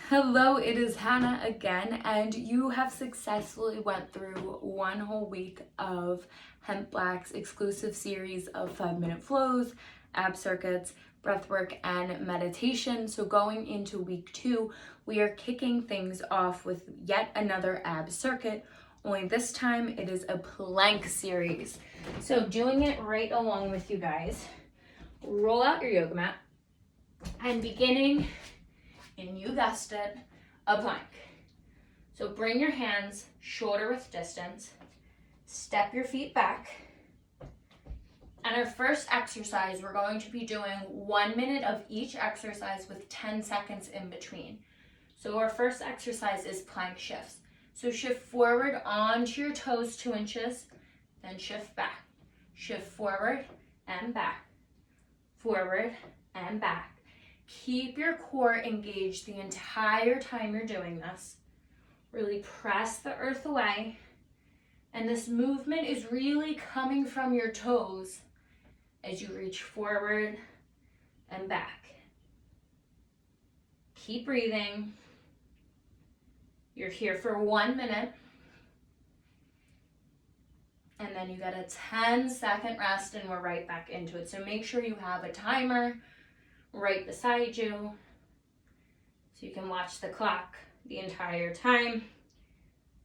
Hello, it is Hannah again, and you have successfully went through one whole week of Hemp Black's exclusive series of 5-minute flows, ab circuits, breathwork, and meditation. So going into week 2, we are kicking things off with yet another ab circuit, only this time it is a plank series. So doing it right along with you guys, roll out your yoga mat and beginning, and you guessed it, a plank. So bring your hands shoulder width distance, step your feet back, and our first exercise, we're going to be doing 1 minute of each exercise with 10 seconds in between. So our first exercise is plank shifts. So shift forward onto your toes 2 inches, then shift back. Shift forward and back, forward and back. Keep your core engaged the entire time you're doing this. Really press the earth away. And this movement is really coming from your toes as you reach forward and back. Keep breathing. You're here for 1 minute. And then you get a 10-second rest and we're right back into it. So make sure you have a timer right beside you so you can watch the clock the entire time.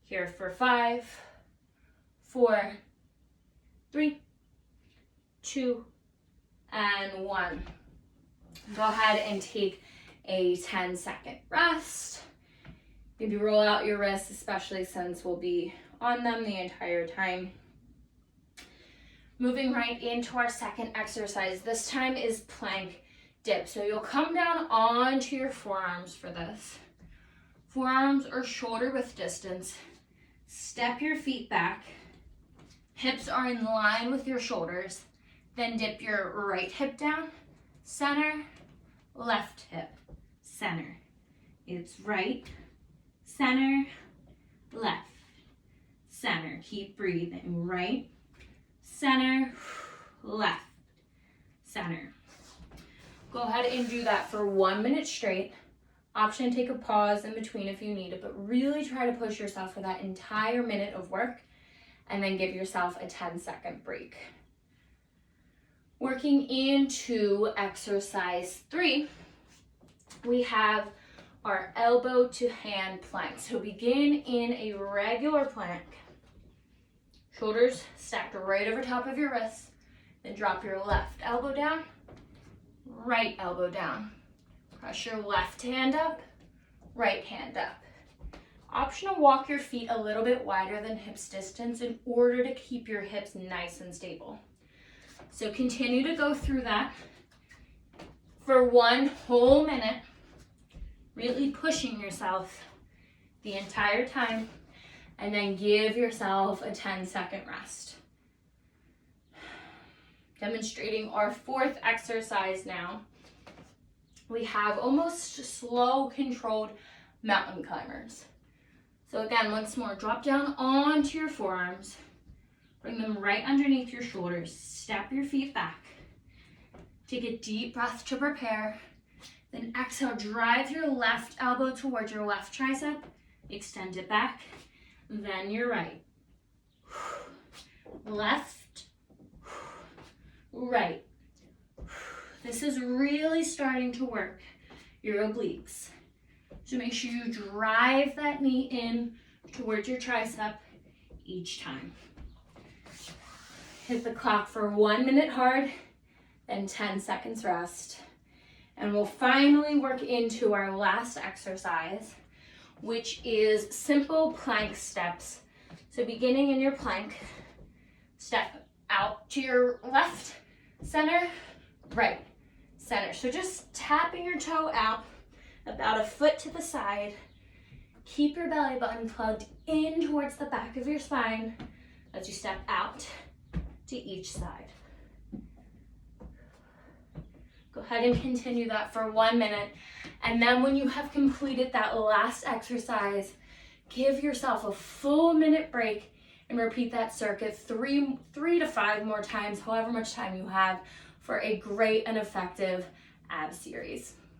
Here for 5, 4, 3, 2, and 1. Go ahead and take a 10-second rest. Maybe roll out your wrists, especially since we'll be on them the entire time. Moving right into our second exercise. This time is plank dip. So you'll come down onto your forearms for this. Forearms or shoulder width distance. Step your feet back. Hips are in line with your shoulders. Then dip your right hip down. Center, left hip, center. It's right, center, left, center. Keep breathing. Right, center, left, center. Go ahead and do that for 1 minute straight. Option, take a pause in between if you need it, but really try to push yourself for that entire minute of work and then give yourself a 10-second break. Working into exercise 3, we have our elbow to hand plank. So begin in a regular plank. Shoulders stacked right over top of your wrists, then drop your left elbow down, right elbow down. Press your left hand up, right hand up. Optional, walk your feet a little bit wider than hips distance in order to keep your hips nice and stable. So continue to go through that for 1 whole minute, really pushing yourself the entire time, and then give yourself a 10-second rest. Demonstrating our fourth exercise now. We have almost slow controlled mountain climbers. So again, once more, drop down onto your forearms. Bring them right underneath your shoulders. Step your feet back. Take a deep breath to prepare. Then exhale, drive your left elbow towards your left tricep. Extend it back. Then your right. Left. Right. This is really starting to work your obliques. So make sure you drive that knee in towards your tricep each time. Hit the clock for 1 minute hard, then 10 seconds rest. And we'll finally work into our last exercise, which is simple plank steps. So beginning in your plank, step out to your left, center, right, center. So just tapping your toe out about a foot to the side. Keep your belly button plugged in towards the back of your spine as you step out to each side. Go ahead and continue that for 1 minute. And then when you have completed that last exercise, give yourself a full minute break and repeat that circuit three to 5 more times, however much time you have, for a great and effective ab series.